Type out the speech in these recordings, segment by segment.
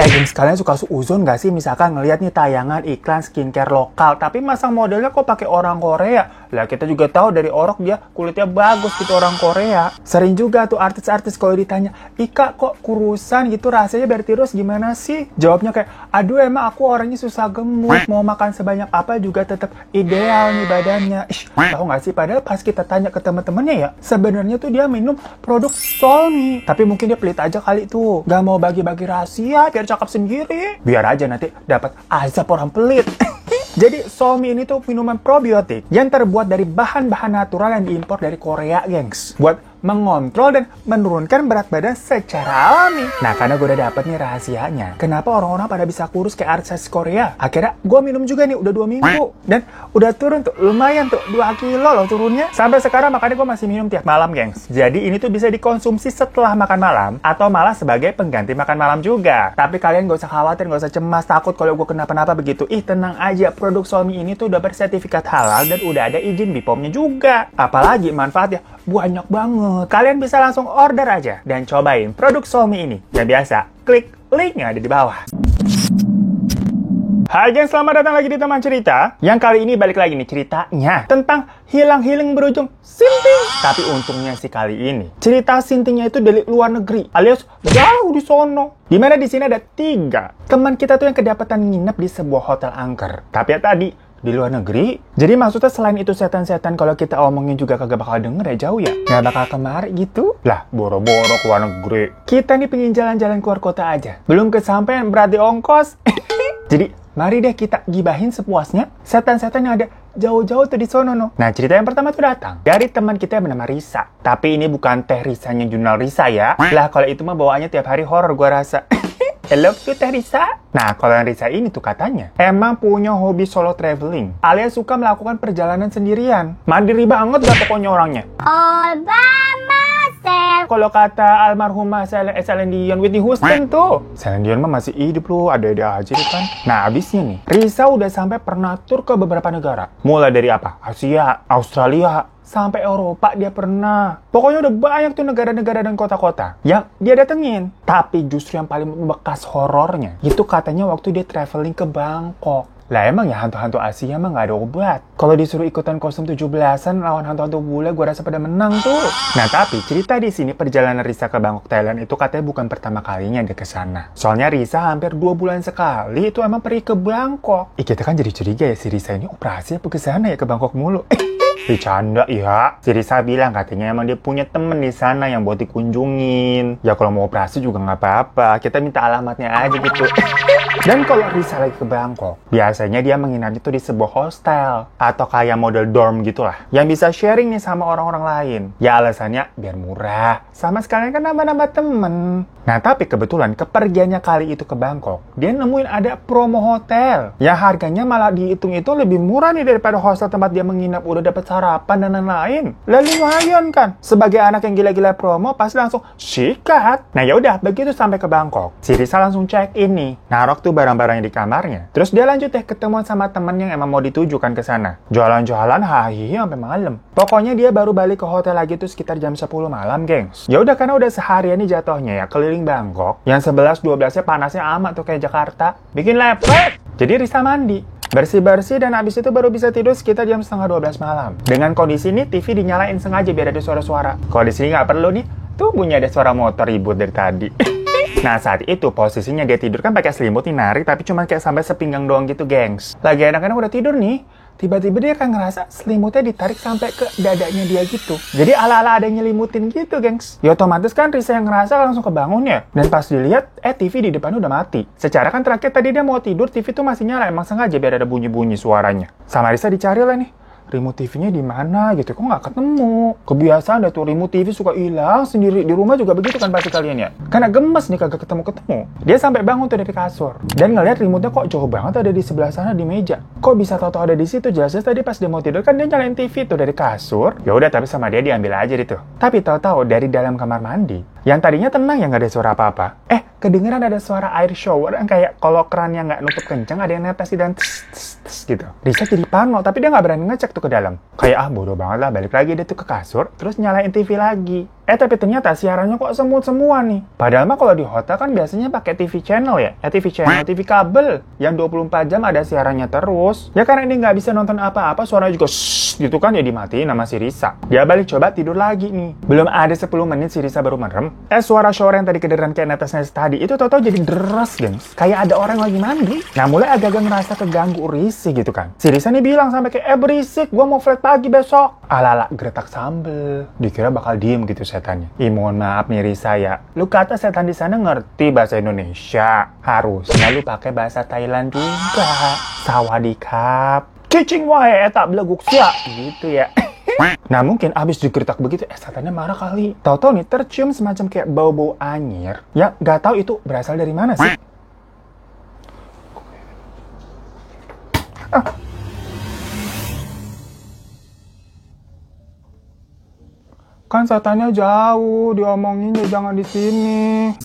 Gengs, kalian suka suuzon gak sih misalkan ngeliat nih tayangan iklan skincare lokal, tapi masang modelnya kok pakai orang Korea? Lah kita juga tahu dari orok dia kulitnya bagus gitu orang Korea. Sering juga tuh artis-artis kalau ditanya, Ika kok kurusan gitu rasanya biar tirus gimana sih? Jawabnya kayak, aduh emang aku orangnya susah gemuk, mau makan sebanyak apa juga tetap ideal nih badannya. Tahu gak sih, padahal pas kita tanya ke teman-temannya ya, sebenarnya tuh dia minum produk Solmi. Tapi mungkin dia pelit aja kali tuh, gak mau bagi-bagi rahasia biar cakep sendiri. Biar aja nanti dapat azab orang pelit. Jadi Solmi ini tuh minuman probiotik yang terbuat dari bahan-bahan natural yang diimpor dari Korea, gengs. Buat mengontrol dan menurunkan berat badan secara alami. Nah, karena gue udah dapet nih rahasianya, kenapa orang-orang pada bisa kurus kayak artis Korea. Akhirnya gue minum juga nih, udah 2 minggu. Dan udah turun tuh, lumayan tuh, 2 kilo loh turunnya. Sampai sekarang makanya gue masih minum tiap malam, gengs. Jadi ini tuh bisa dikonsumsi setelah makan malam, atau malah sebagai pengganti makan malam juga. Tapi kalian gak usah khawatir, gak usah cemas, takut kalau gue kenapa-napa begitu. Tenang aja, produk Solmi ini tuh udah bersertifikat halal dan udah ada izin BPOM-nya juga. Apalagi manfaatnya banyak banget. Kalian bisa langsung order aja dan cobain produk Solmi ini. Yang biasa, klik link yang ada di bawah. Hai gengs, selamat datang lagi di Teman Cerita. Yang kali ini balik lagi nih ceritanya tentang hilang-hiling berujung sinting. Tapi untungnya sih kali ini cerita sintingnya itu dari luar negeri, alias jauh di sono. Dimana di sini ada 3 teman kita tuh yang kedapatan nginep di sebuah hotel angker. Tapi ya tadi di luar negeri. Jadi maksudnya selain itu setan-setan kalau kita omongin juga kagak bakal denger ya, jauh ya. Nggak bakal kemari gitu. Lah, boro-boro ke luar negeri. Kita nih pengen jalan-jalan keluar kota aja. Belum kesampaian berarti ongkos. Jadi, mari deh kita gibahin sepuasnya setan-setan yang ada jauh-jauh tuh di sono no. Nah, cerita yang pertama tuh datang dari teman kita yang bernama Risa. Tapi ini bukan teh Risanya jurnal Risa ya. Lah, kalau itu mah bawaannya tiap hari horor gua rasa. Hello tuh Teh Risa. Nah, kalau yang Risa ini tuh katanya emang punya hobi solo traveling, alias suka melakukan perjalanan sendirian. Mandiri banget dah pokoknya orangnya. All by myself. Kalau kata almarhumah Celine Dion, Whitney Houston tuh. Celine Dion mah masih hidup loh, ada-ada aja deh kan. Nah, abisnya nih, Risa udah sampai pernah tur ke beberapa negara. Mulai dari apa? Asia, Australia, sampai Eropa dia pernah. Pokoknya udah banyak tuh negara-negara dan kota-kota yang dia datengin. Tapi justru yang paling membekas horornya itu katanya waktu dia traveling ke Bangkok. Lah emang ya hantu-hantu Asia mah nggak ada obat. Kalau disuruh ikutan kostum 17-an lawan hantu-hantu bule, gue rasa pada menang tuh. Nah tapi cerita di sini perjalanan Risa ke Bangkok Thailand itu katanya bukan pertama kalinya dia ke sana. Soalnya Risa hampir 2 bulan sekali itu emang pergi ke Bangkok. Kita kan jadi curiga ya si Risa ini operasi apa ke sana ya ke Bangkok mulu. Bercanda ya. Si Risa bilang katanya emang dia punya temen di sana yang buat dikunjungin. Ya kalau mau operasi juga nggak apa-apa. Kita minta alamatnya aja gitu. Dan kalau Risa lagi ke Bangkok, biasanya dia menginapnya tuh di sebuah hostel atau kayak model dorm gitulah, yang bisa sharing nih sama orang-orang lain. Ya alasannya biar murah, sama sekalian kan nambah-nambah temen. Nah tapi kebetulan kepergiannya kali itu ke Bangkok, dia nemuin ada promo hotel yang harganya malah dihitung itu lebih murah nih daripada hostel tempat dia menginap. Udah dapat sarapan dan lain-lain. Lalu lumayan kan? Sebagai anak yang gila-gila promo pasti langsung sikat. Nah yaudah, begitu sampai ke Bangkok, si Risa langsung check in nih, narok tuh barang-barangnya di kamarnya. Terus dia lanjut deh ketemuan sama temen yang emang mau ditujukan ke sana. Jualan-jualan hahihi sampai malam. Pokoknya dia baru balik ke hotel lagi tuh sekitar jam 10 malam, gengs. Ya udah karena udah seharian nih jatuhnya ya keliling Bangkok. Yang 11-12-nya panasnya amat tuh kayak Jakarta. Bikin lepet. Jadi Risa mandi, bersih-bersih, dan abis itu baru bisa tidur sekitar jam setengah 12 malam. Dengan kondisi ini TV dinyalain sengaja biar ada suara-suara. Kalau di sini nggak perlu nih, tuh bunyi ada suara motor ribut dari tadi. Nah saat itu posisinya dia tidur kan pakai selimut nih narik, tapi cuma kayak sampai sepinggang doang gitu, gengs. Lagi enak-enak udah tidur nih, tiba-tiba dia kan ngerasa selimutnya ditarik sampai ke dadanya dia gitu. Jadi ala-ala ada yang nyelimutin gitu, gengs. Ya otomatis kan Risa yang ngerasa langsung kebangun ya. Dan pas dilihat, TV di depan udah mati. Secara kan terakhir tadi dia mau tidur, TV tuh masih nyala, emang sengaja biar ada bunyi-bunyi suaranya. Sama Risa dicari lah nih, remote TV-nya di mana gitu, kok nggak ketemu. Kebiasaan dah tuh remote TV suka hilang sendiri. Di rumah juga begitu kan pasti kalian ya. Karena gemes nih kagak ketemu-ketemu. Dia sampai bangun tuh dari kasur dan ngeliat remote-nya kok jauh banget ada di sebelah sana di meja. Kok bisa tahu-tahu ada di situ? Jelas-jelas tadi pas dia mau tidur kan dia nyalain TV tuh dari kasur. Ya udah, tapi sama dia diambil aja gitu. Tapi tahu-tahu dari dalam kamar mandi, yang tadinya tenang ya nggak ada suara apa-apa, kedengeran ada suara air shower yang kayak kalau kerannya nggak nutup kencang ada yang netes dan tes gitu. Risa jadi parno, tapi dia nggak berani ngecek tuh ke dalam. Kayak bodoh banget lah, balik lagi dia tuh ke kasur, terus nyalain TV lagi. Tapi ternyata siarannya kok semut semua nih. Padahal mah kalau di hotel kan biasanya pakai TV channel ya. TV channel, TV kabel yang 24 jam ada siarannya terus. Ya karena ini nggak bisa nonton apa-apa, suaranya juga gitu kan, ya dimatiin sama si Risa. Dia balik coba tidur lagi nih. Belum ada 10 menit si Risa baru merem. Suara shower yang tadi kedengeran kayak netes-netes tadi itu tau-tau jadi deras, gengs. Kayak ada orang lagi mandi. Nah mulai agak-agak ngerasa keganggu risih gitu kan. Si Risa nih bilang sampai kayak berisik, gua mau flight pagi besok. Alala geretak sambel. Dikira bakal diem gitu setannya. Mohon maaf nih Risa ya. Lu kata setan di sana ngerti bahasa Indonesia. Harusnya lu pakai bahasa Thailand juga. Sawadikap. Cicing wae eta beleguk sia. Gitu ya. Nah mungkin abis digertak begitu, setannya marah kali. Tahu-tahu nih tercium semacam kayak bau-bau anyir. Ya nggak tahu itu berasal dari mana sih. Kan setannya jauh, diomonginnya jangan di sini.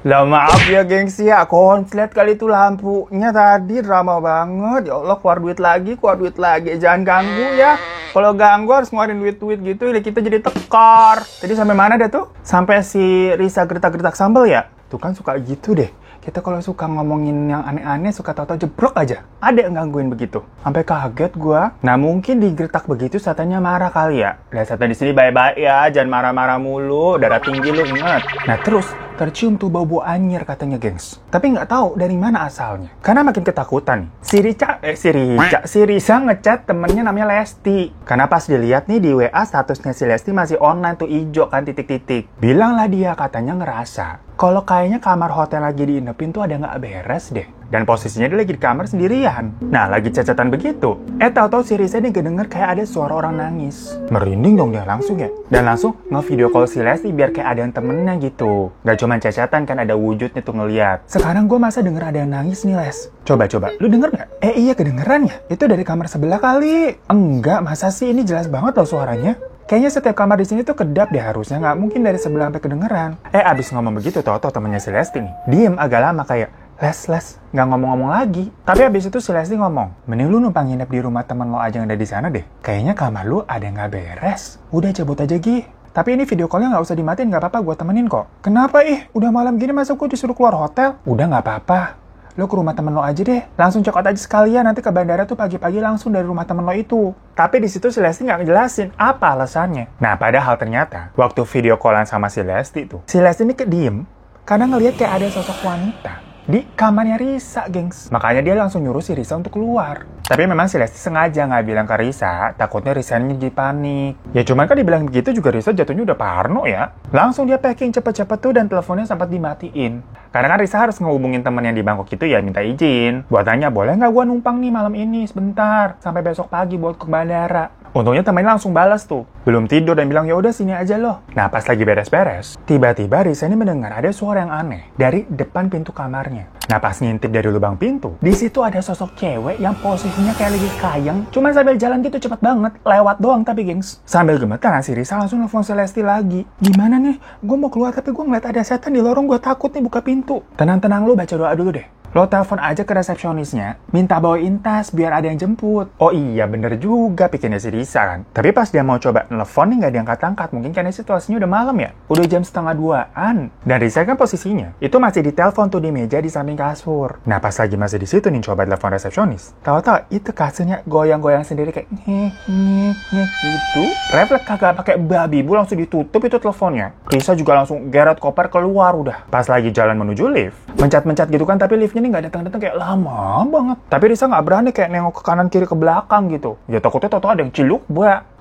Lah maaf ya gengs ya, konslet kali itu lampunya tadi drama banget. Ya Allah, keluar duit lagi. Jangan ganggu ya. Kalau ganggu harus ngeluarin duit-duit gitu, ya kita jadi tekor. Tadi sampai mana dah tuh? Sampai si Risa gertak-gertak sambal ya? Tuh kan suka gitu deh. Kita kalau suka ngomongin yang aneh-aneh, suka tau-tau jebrok aja. Ada yang gangguin begitu. Sampai kaget gua. Nah mungkin digertak begitu setannya marah kali ya. Lah setan di sini baik-baik ya, jangan marah-marah mulu. Darah tinggi lu, ingat. Nah terus tercium tuh bau-bau anyir katanya gengs. Tapi nggak tahu dari mana asalnya. Karena makin ketakutan. Si Risa ngechat temennya namanya Lesti. Karena pas dilihat nih di WA statusnya si Lesti masih online tuh ijo kan titik-titik. Bilanglah dia katanya ngerasa kalau kayaknya kamar hotel lagi diinepin tuh ada nggak beres deh. Dan posisinya dia lagi di kamar sendirian. Nah, lagi cacatan begitu. Tahu-tahu si Risa nih kedenger kayak ada suara orang nangis. Merinding dong dia langsung ya. Dan langsung nge-video call si Lesti biar kayak ada yang temennya gitu. Gak cuma cacatan kan, ada wujudnya tuh ngeliat. Sekarang gue masa denger ada yang nangis nih, Les. Coba. Lu denger nggak? Iya kedengeran ya. Itu dari kamar sebelah kali. Enggak, masa sih, ini jelas banget loh suaranya. Kayaknya setiap kamar di sini tuh kedap deh harusnya, nggak mungkin dari sebelah sampai kedengeran. Abis ngomong begitu, tau-tau temennya si Lesti nih diem agak lama kayak, Les, nggak ngomong-ngomong lagi. Tapi abis itu si Lesti ngomong, mending lu numpang nginep di rumah temen lo aja yang ada di sana deh. Kayaknya kamar lu ada yang nggak beres. Udah cabut aja Gi. Tapi ini video call-nya nggak usah dimatiin, nggak apa-apa, gue temenin kok. Kenapa udah malam gini masa gue disuruh keluar hotel? Udah nggak apa-apa. Lo ke rumah temen lo aja deh. Langsung check out aja sekalian, nanti ke bandara tuh pagi-pagi langsung dari rumah temen lo itu. Tapi di situ si Lesti nggak ngejelasin apa alasannya. Nah, padahal ternyata waktu video callan sama si Lesti tuh, si Lesti ini diem karena ngelihat kayak ada sosok wanita di kamarnya Risa, gengs. Makanya dia langsung nyuruh si Risa untuk keluar. Tapi memang si Lesti sengaja nggak bilang ke Risa, takutnya Risanya jadi panik. Ya cuman kan dibilang begitu juga Risa jatuhnya udah parno ya. Langsung dia packing cepet-cepet tuh dan teleponnya sempat dimatiin. Karena kan Risa harus ngehubungin temen yang di Bangkok itu ya, minta izin. Buat tanya, boleh nggak gua numpang nih malam ini sebentar, sampai besok pagi buat ke bandara. Untungnya temennya langsung balas tuh. Belum tidur dan bilang, ya udah sini aja loh. Nah pas lagi beres-beres, tiba-tiba Risa ini mendengar ada suara yang aneh dari depan pintu kamarnya. Nah pas ngintip dari lubang pintu, di situ ada sosok cewek yang posisinya kayak lagi kayang, cuman sambil jalan gitu cepet banget, lewat doang tapi gengs. Sambil gemetar, si Risa langsung nelfon Lesti lagi. Gimana nih? Gue mau keluar tapi gue ngeliat ada setan di lorong, gue takut nih buka pintu. Tenang-tenang lu, baca doa dulu deh. Lo telepon aja ke resepsionisnya, minta bawain tas biar ada yang jemput. Oh iya, bener juga pikirnya si Risa kan. Tapi pas dia mau coba nelfon nih nggak diangkat-angkat, mungkin karena situasinya udah malam ya. Udah jam 1:30-an. Dan Risa kan posisinya itu masih ditelepon tuh di meja di samping kasur. Nah pas lagi masih di situ nih coba telepon resepsionis. Tahu-tahu itu kasurnya goyang-goyang sendiri kayak nyek gitu. Refleks kagak pakai babi, bu langsung ditutup itu teleponnya. Risa juga langsung geret koper keluar udah. Pas lagi jalan menuju lift, mencet-mencet gitu kan, tapi liftnya ini nggak datang-datang kayak lama banget. Tapi Risa nggak berani kayak nengok ke kanan kiri ke belakang gitu. Ya takutnya tau-tau ada yang ciluk,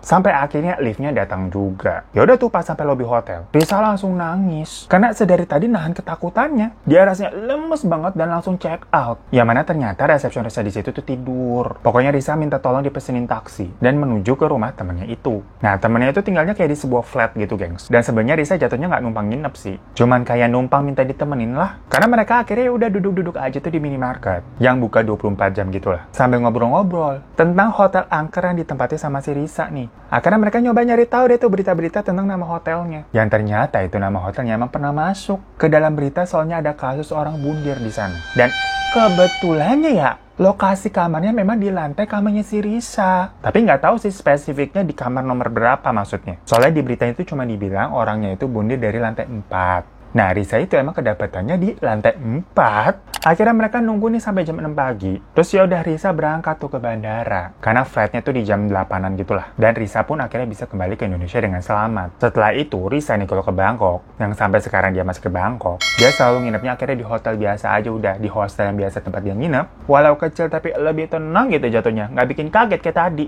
Sampai akhirnya liftnya datang juga. Ya udah tuh pas sampai lobi hotel, Risa langsung nangis karena sedari tadi nahan ketakutannya. Dia rasanya lemes banget dan langsung check out. Yang mana ternyata resepsionis di situ tuh tidur. Pokoknya Risa minta tolong dipesenin taksi dan menuju ke rumah temennya itu. Nah, temennya itu tinggalnya kayak di sebuah flat gitu, gengs. Dan sebenarnya Risa jatuhnya nggak numpang nginep sih. Cuman kayak numpang minta ditemenin lah. Karena mereka akhirnya udah duduk-duduk aja tuh di minimarket yang buka 24 jam gitu lah. Sambil ngobrol-ngobrol tentang hotel angker yang ditempati sama si Risa nih. Akhirnya mereka nyoba nyari tahu deh tuh berita-berita tentang nama hotelnya. Yang ternyata itu nama hotelnya emang pernah masuk ke dalam berita soalnya ada kasus orang bundir di sana. Dan kebetulannya ya, lokasi kamarnya memang di lantai kamarnya si Risa. Tapi nggak tahu sih spesifiknya di kamar nomor berapa maksudnya. Soalnya di berita itu cuma dibilang orangnya itu bundir dari lantai 4. Nah, Risa itu emang kedapatannya di lantai 4. Akhirnya mereka nunggu nih sampai jam 6 pagi. Terus ya udah Risa berangkat tuh ke bandara. Karena flightnya tuh di jam 8-an gitulah. Dan Risa pun akhirnya bisa kembali ke Indonesia dengan selamat. Setelah itu, Risa nih kalau ke Bangkok, yang sampai sekarang dia masih ke Bangkok, dia selalu nginepnya akhirnya di hotel biasa aja udah. Di hostel yang biasa tempat dia nginep. Walau kecil tapi lebih tenang gitu jatuhnya. Nggak bikin kaget kayak tadi.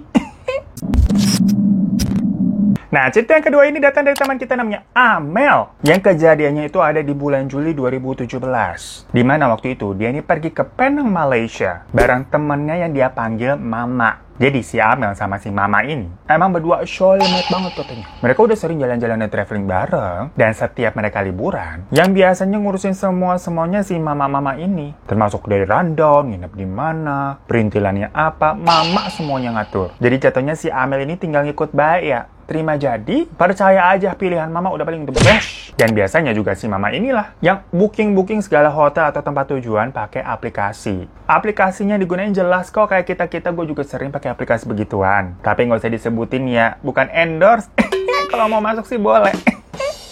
Nah, cerita yang kedua ini datang dari teman kita namanya Amel. Yang kejadiannya itu ada di bulan Juli 2017. Dimana waktu itu dia ini pergi ke Penang, Malaysia. Bareng temennya yang dia panggil Mama. Jadi si Amel sama si Mama ini emang berdua soulmate banget katanya. Mereka udah sering jalan-jalan dan traveling bareng. Dan setiap mereka liburan, yang biasanya ngurusin semuanya si Mama-Mama ini. Termasuk dari rundown, nginep di mana, perintilannya apa, Mama semuanya ngatur. Jadi jatuhnya si Amel ini tinggal ngikut baik ya. Terima jadi, percaya aja pilihan Mama udah paling the best. Dan biasanya juga si Mama inilah yang booking segala hotel atau tempat tujuan pakai aplikasi. Aplikasinya digunain jelas kok kayak kita gue juga sering pakai aplikasi begituan. Tapi nggak usah disebutin ya, bukan endorse. Kalau mau masuk sih boleh.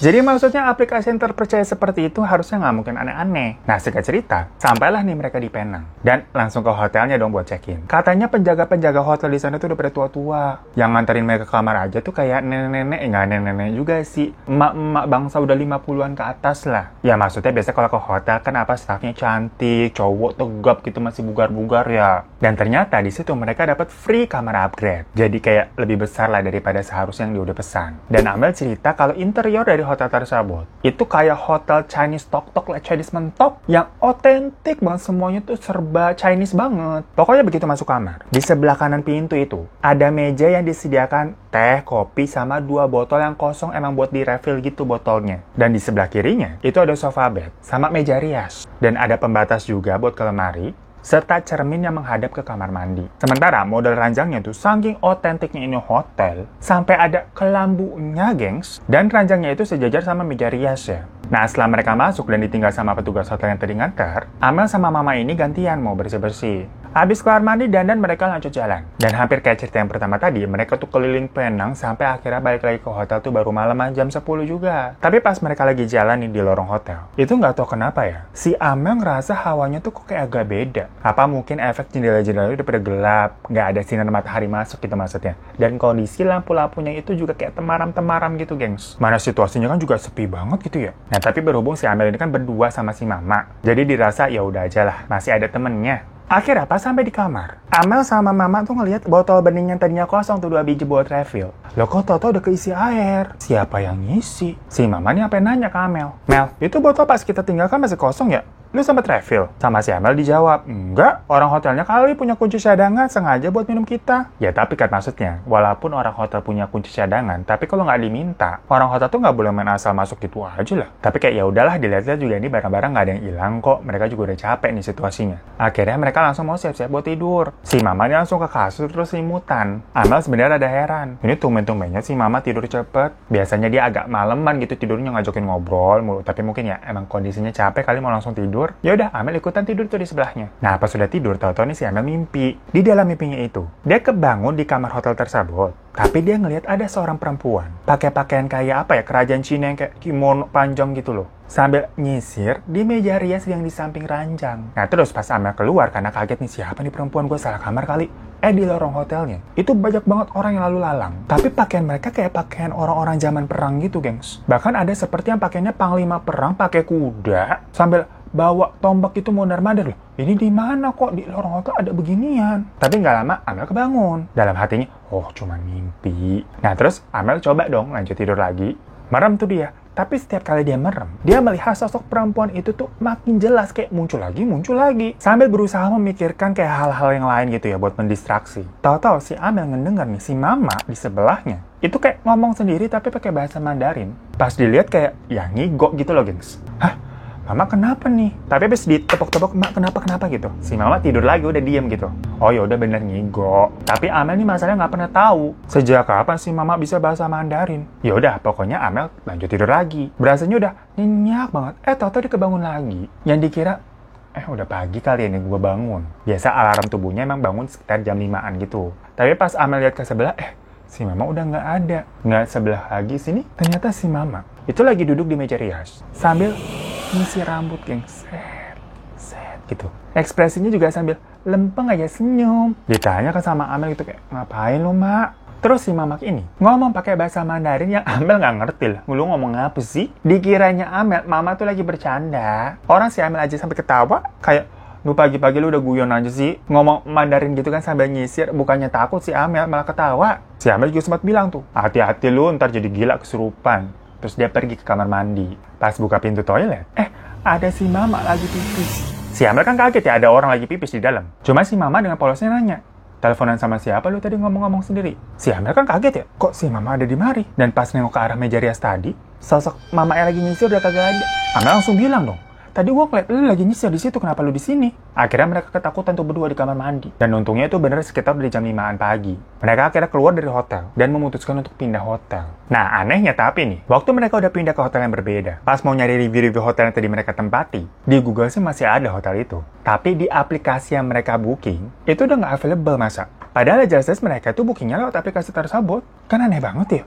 Jadi maksudnya aplikasi yang terpercaya seperti itu harusnya nggak mungkin aneh-aneh. Nah, singkat cerita, sampailah nih mereka di Penang. Dan langsung ke hotelnya dong buat check-in. Katanya penjaga-penjaga hotel di sana tuh udah pada tua-tua. Yang nganterin mereka ke kamar aja tuh kayak nenek-nenek. Nggak nenek-nenek juga sih. Emak-emak bangsa udah 50-an ke atas lah. Ya maksudnya biasa kalau ke hotel kan apa staffnya cantik, cowok tegap gitu masih bugar-bugar ya. Dan ternyata di situ mereka dapat free kamar upgrade. Jadi kayak lebih besar lah daripada seharusnya yang dia udah pesan. Dan Amel cerita kalau interior dari hotel tersebut itu kayak hotel Chinese tok-tok lah, Chinese mentok yang otentik banget, semuanya tuh serba Chinese banget. Pokoknya begitu masuk kamar, di sebelah kanan pintu itu ada meja yang disediakan teh, kopi, sama 2 botol yang kosong emang buat di refill gitu botolnya. Dan di sebelah kirinya itu ada sofa bed sama meja rias. Dan ada pembatas juga buat ke lemari serta cermin yang menghadap ke kamar mandi. Sementara model ranjangnya tuh saking otentiknya ini hotel, sampai ada kelambunya, gengs. Dan ranjangnya itu sejajar sama meja rias ya. Nah, setelah mereka masuk dan ditinggal sama petugas hotel yang tadi nganter, Amel sama Mama ini gantian mau bersih-bersih. Habis keluar mandi dan mereka lanjut jalan. Dan hampir kayak cerita yang pertama tadi, mereka tuh keliling Penang sampai akhirnya balik lagi ke hotel tuh baru malaman jam 10 juga. Tapi pas mereka lagi jalan nih di lorong hotel, itu nggak tahu kenapa ya, si Amel ngerasa hawanya tuh kok kayak agak beda. Apa mungkin efek jendela-jendela udah pada gelap, nggak ada sinar matahari masuk gitu maksudnya. Dan kondisi lampu-lampunya itu juga kayak temaram-temaram gitu, gengs. Mana situasinya kan juga sepi banget gitu ya. Nah, tapi berhubung si Amel ini kan berdua sama si Mama, jadi dirasa ya udah aja lah, masih ada temennya. Akhirnya pas sampai di kamar, Amel sama Mama tuh ngeliat botol bening yang tadinya kosong tuh 2 biji buat refill. Loh kok tau-tau udah keisi air? Siapa yang ngisi? Si Mama nih apa nanya ke Amel, Mel, itu botol pas kita tinggalkan masih kosong ya? Lu sempet refill? Sama si Amel dijawab, enggak, orang hotelnya kali punya kunci cadangan sengaja buat minum kita. Ya tapi kan maksudnya, walaupun orang hotel punya kunci cadangan, tapi kalau nggak diminta, orang hotel tuh nggak boleh main asal masuk gitu aja lah. Tapi kayak ya udahlah, dilihat-lihat juga ini barang-barang nggak ada yang hilang kok, mereka juga udah capek nih situasinya. Akhirnya mereka langsung mau siap-siap buat tidur. Si Mama ini langsung ke kasur terus limutan. Amel sebenarnya ada heran, ini tumben-tumbennya si Mama tidur cepet. Biasanya dia agak maleman gitu tidurnya ngajakin ngobrol mulu, tapi mungkin ya emang kondisinya capek kali mau langsung tidur. Ya udah, Amel ikutan tidur tuh di sebelahnya. Nah, pas sudah tidur, tahu-tahu nih si Amel mimpi. Di dalam mimpinya itu, dia kebangun di kamar hotel tersebut. Tapi dia ngelihat ada seorang perempuan pakai pakaian kayak apa ya, kerajaan Cina yang kayak kimono panjang gitu loh, sambil nyisir di meja rias yang di samping ranjang. Nah, terus pas Amel keluar karena kaget nih, siapa nih perempuan, gue salah kamar kali. Di lorong hotelnya itu banyak banget orang yang lalu lalang, tapi pakaian mereka kayak pakaian orang-orang zaman perang gitu, gengs. Bahkan ada seperti yang pakaiannya panglima perang pakai kuda sambil bawa tombak itu mondar-mandir loh. Ini di mana kok di lorong hotel ada beginian? Tapi nggak lama Amel kebangun. Dalam hatinya, oh cuma mimpi. Nah terus Amel coba dong lanjut tidur lagi. Merem tuh dia. Tapi setiap kali dia merem, dia melihat sosok perempuan itu tuh makin jelas kayak muncul lagi. Sambil berusaha memikirkan kayak hal-hal yang lain gitu ya buat mendistraksi. Tahu-tahu si Amel ngedenger nih si Mama di sebelahnya. Itu kayak ngomong sendiri tapi pakai bahasa Mandarin. Pas dilihat kayak ya ngigok gitu loh, gengs. Hah? Mama kenapa nih? Tapi habis ditepok-tepok, Mak kenapa gitu? Si Mama tidur lagi udah diem gitu. Oh ya udah bener ngigok. Tapi Amel nih masalahnya nggak pernah tahu. Sejak kapan si Mama bisa bahasa Mandarin? Ya udah pokoknya Amel lanjut tidur lagi. Berasanya udah nyenyak banget. Tahu-tahu dia kebangun lagi. Yang dikira udah pagi kali ini gue bangun. Biasa alarm tubuhnya emang bangun sekitar jam 5-an gitu. Tapi pas Amel lihat ke sebelah, si Mama udah nggak ada. Nggak sebelah lagi sini, ternyata si Mama itu lagi duduk di meja rias sambil ngisi rambut, geng. Set gitu. Ekspresinya juga sambil lempeng aja senyum. Ditanya kan sama Amel gitu kayak, ngapain lu, Mak? Terus si Mamak ini ngomong pakai bahasa Mandarin yang Amel nggak ngerti lah. Lu ngomong apa sih? Dikiranya Amel, Mama tuh lagi bercanda. Orang si Amel aja sampai ketawa kayak, lu pagi-pagi lu udah guyon aja sih. Ngomong Mandarin gitu kan sambil nyisir. Bukannya takut si Amel, malah ketawa. Si Amel juga sempat bilang tuh, hati-hati lu ntar jadi gila kesurupan. Terus dia pergi ke kamar mandi. Pas buka pintu toilet, ada si Mama lagi pipis. Si Amel kan kaget ya ada orang lagi pipis di dalam. Cuma si Mama dengan polosnya nanya, teleponan sama siapa lu tadi ngomong-ngomong sendiri? Si Amel kan kaget ya, kok si Mama ada di mari? Dan pas nengok ke arah meja rias tadi, sosok Mama yang lagi nyisir udah kagak ada. Amel langsung bilang dong, tadi gua ngeliat lu lagi nyisir di situ, kenapa lu di sini? Akhirnya mereka ketakutan tuh berdua di kamar mandi. Dan untungnya itu bener sekitar udah jam 5-an pagi. Mereka akhirnya keluar dari hotel dan memutuskan untuk pindah hotel. Nah, anehnya tapi nih, waktu mereka udah pindah ke hotel yang berbeda, pas mau nyari review-review hotel yang tadi mereka tempati, di Google sih masih ada hotel itu. Tapi di aplikasi yang mereka booking, itu udah nggak available masa. Padahal jelas-jelas mereka tuh bookingnya lewat aplikasi tersebut. Kan aneh banget ya.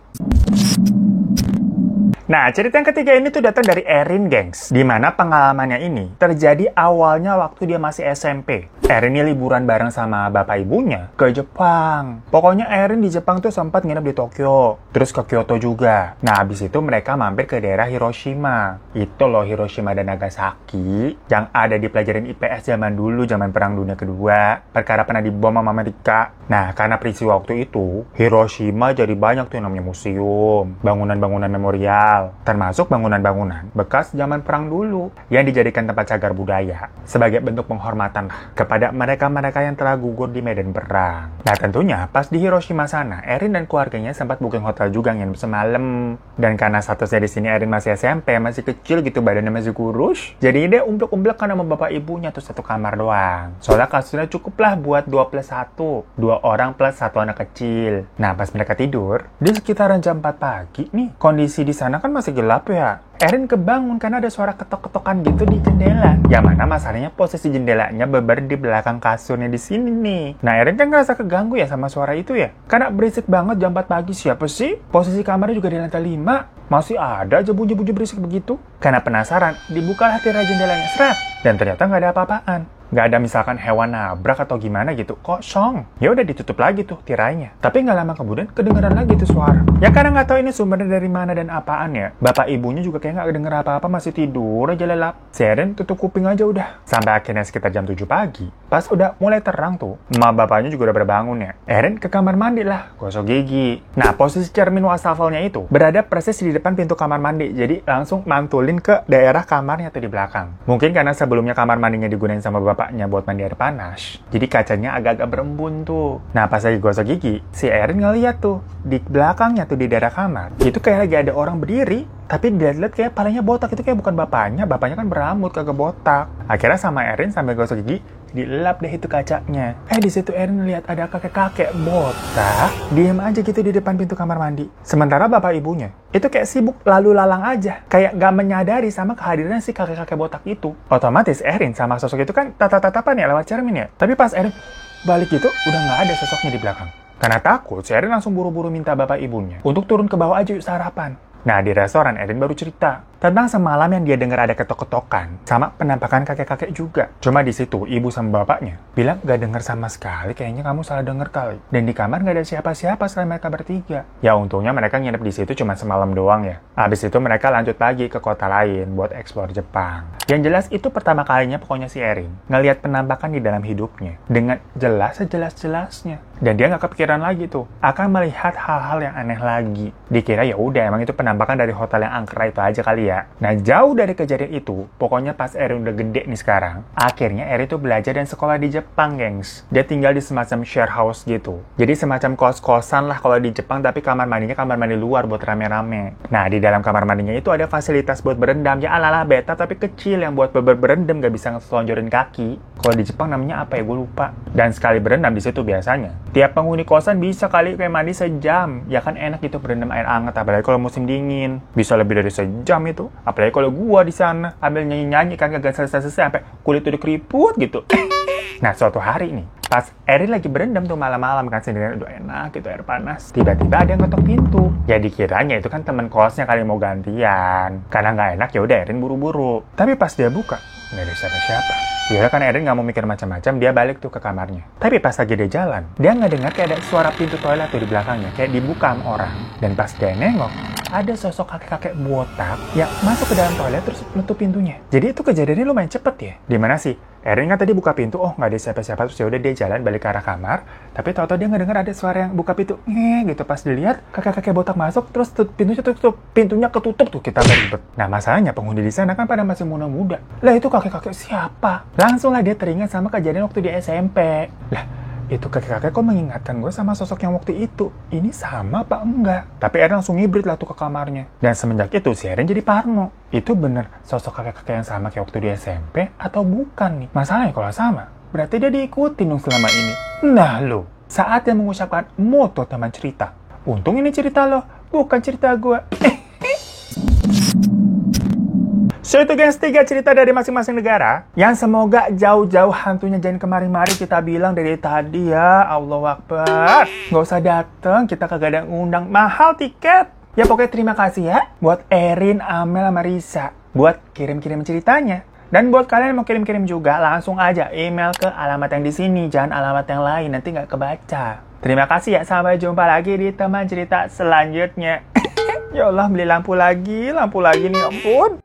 Nah, cerita yang ketiga ini tuh datang dari Erin, gengs. Dimana pengalamannya ini terjadi awalnya waktu dia masih SMP. Erin ini liburan bareng sama bapak ibunya ke Jepang. Pokoknya Erin di Jepang tuh sempat nginep di Tokyo. Terus ke Kyoto juga. Nah, habis itu mereka mampir ke daerah Hiroshima. Itu loh Hiroshima dan Nagasaki yang ada di pelajaran IPS zaman dulu, zaman Perang Dunia Kedua. Perkara pernah dibom sama Amerika. Nah, karena peristiwa waktu itu, Hiroshima jadi banyak tuh namanya museum, bangunan-bangunan memorial, termasuk bangunan-bangunan bekas zaman perang dulu yang dijadikan tempat cagar budaya sebagai bentuk penghormatan kepada mereka-mereka yang telah gugur di medan perang. Nah tentunya pas di Hiroshima sana, Erin dan keluarganya sempat booking hotel juga nginep semalam. Dan karena statusnya di sini Erin masih SMP, masih kecil gitu, badannya masih kurus, jadi dia umplek-umplek kan sama bapak ibunya tuh satu kamar doang. Soalnya kasurnya cukup lah buat 2+1, 2 orang plus 1 anak kecil. Nah pas mereka tidur di sekitaran jam 4 pagi nih, kondisi di sana kan masih gelap ya. Erin kebangun karena ada suara ketok-ketokan gitu di jendela. Yang mana masalahnya posisi jendelanya beber di belakang kasurnya di sini nih. Nah Erin kan ngerasa keganggu ya sama suara itu ya. Karena berisik banget jam 4 pagi, siapa sih? Posisi kamarnya juga di lantai 5. Masih ada aja bunyi-bunyi berisik begitu. Karena penasaran, dibukalah tirai jendelanya seret. Dan ternyata nggak ada apa-apaan. Nggak ada misalkan hewan nabrak atau gimana gitu, kosong. Ya udah ditutup lagi tuh tirainya. Tapi nggak lama kemudian kedengeran lagi tuh suara. Ya karena nggak tahu ini sumbernya dari mana dan apaan ya. Bapak ibunya juga kayak nggak denger apa-apa, masih tidur aja lelap. Si Erin tutup kuping aja udah. Sampai akhirnya sekitar jam 7 pagi. Pas udah mulai terang tuh, emak bapaknya juga udah berbangun ya. Erin ke kamar mandi lah, gosok gigi. Nah posisi cermin wastafelnya itu berada persis di depan pintu kamar mandi. Jadi langsung mantulin ke daerah kamarnya tuh di belakang. Mungkin karena sebelumnya kamar mandinya digunain sama bapaknya buat mandi air panas, jadi kacanya agak-agak berembun tuh. Nah pas lagi gosok gigi, si Erin ngeliat tuh di belakangnya tuh di daerah kamar itu kayak lagi ada orang berdiri, tapi dilihat-lihat kayak palanya botak. Itu kayak bukan bapaknya kan berambut kagak botak. Akhirnya sama Erin sambil gosok gigi dilap deh itu kacanya. Di situ Erin lihat ada kakek-kakek botak diem aja gitu di depan pintu kamar mandi. Sementara bapak ibunya itu kayak sibuk lalu lalang aja, kayak gak menyadari sama kehadiran si kakek-kakek botak itu. Otomatis Erin sama sosok itu kan tatap-tatapan ya lewat cermin ya. Tapi pas Erin balik gitu udah gak ada sosoknya di belakang. Karena takut, si Erin langsung buru-buru minta bapak ibunya untuk turun ke bawah aja yuk sarapan. Nah di restoran Erin baru cerita tentang semalam yang dia dengar ada ketok-ketokan sama penampakan kakek-kakek juga. Cuma di situ ibu sama bapaknya bilang gak dengar sama sekali, kayaknya kamu salah dengar kali. Dan di kamar gak ada siapa-siapa selain mereka bertiga. Ya untungnya mereka nginep di situ cuma semalam doang ya. Habis itu mereka lanjut lagi ke kota lain buat eksplor Jepang. Yang jelas itu pertama kalinya pokoknya si Erin ngelihat penampakan di dalam hidupnya dengan jelas sejelas-jelasnya. Dan dia nggak kepikiran lagi tuh akan melihat hal-hal yang aneh lagi. Dikira ya udah emang itu penampakan dari hotel yang angker itu aja kali ya. Nah jauh dari kejadian itu, pokoknya pas Erin udah gede nih sekarang, akhirnya Erin tuh belajar dan sekolah di Jepang, gengs. Dia tinggal di semacam share house gitu. Jadi semacam kos-kosan lah kalau di Jepang, tapi kamar mandinya kamar mandi luar buat rame-rame. Nah di dalam kamar mandinya itu ada fasilitas buat berendam, ya ala-ala beta tapi kecil yang buat berendam gak bisa ngelonjorin kaki. Kalau di Jepang namanya apa ya gue lupa. Dan sekali berendam di situ biasanya tiap penghuni kosan bisa kali kayak mandi sejam. Ya kan enak gitu berendam air hangat, apalagi kalau musim dingin. Bisa lebih dari sejam itu. Apalagi kalau gua di sana ambil nyanyi-nyanyi kan kagak selesai-selesai sampai kulit udah keriput gitu. Nah, suatu hari nih, pas Erin lagi berendam tuh malam-malam kan sendirian, udah enak gitu air panas. Tiba-tiba ada yang ngetok pintu. Ya dikiranya itu kan teman kosnya kali mau gantian. Karena nggak enak ya udah Erin buru-buru. Tapi pas dia buka, nggak ada siapa-siapa. Ya kan Erin nggak mau mikir macam-macam, dia balik tuh ke kamarnya. Tapi pas lagi dia jalan, dia nggak dengar kayak ada suara pintu toilet tuh di belakangnya, kayak dibuka sama orang. Dan pas dia nengok, ada sosok kakek-kakek botak yang masuk ke dalam toilet terus nutup pintunya. Jadi itu kejadiannya lumayan cepet ya. Dimana sih? Erin kan tadi buka pintu, oh nggak ada siapa-siapa, terus ya udah dia jalan balik ke arah kamar. Tapi tahu-tahu dia nggak dengar ada suara yang buka pintu, gitu. Pas dilihat kakek-kakek botak masuk, terus pintunya ketutup tuh, kita ribet. Nah masalahnya penghuni di sana kan pada masih muda-muda. Lah itu kakek-kakek siapa? Langsung lah dia teringat sama kejadian waktu di SMP. Lah itu kakek-kakek kok mengingatkan gue sama sosok yang waktu itu. Ini sama apa enggak? Tapi Erin langsung ngibrit lah tuh ke kamarnya. Dan semenjak itu si Erin jadi parno. Itu bener sosok kakek-kakek yang sama kayak waktu di SMP atau bukan nih? Masalahnya kalau sama, berarti dia diikutin dong selama ini. Nah lo, saatnya mengucapkan moto teman cerita. Untung ini cerita lo, bukan cerita gue. So itu guys, 3 cerita dari masing-masing negara yang semoga jauh-jauh hantunya jangan kemari-mari. Kita bilang dari tadi ya, Allahu Akbar. Nggak usah dateng, kita kagak ada ngundang, mahal tiket. Ya pokoknya terima kasih ya buat Erin, Amel, sama Risa buat kirim-kirim ceritanya. Dan buat kalian yang mau kirim-kirim juga, langsung aja email ke alamat yang di sini, jangan alamat yang lain, nanti nggak kebaca. Terima kasih ya, sampai jumpa lagi di teman cerita selanjutnya. Ya Allah, beli lampu lagi nih, ampun.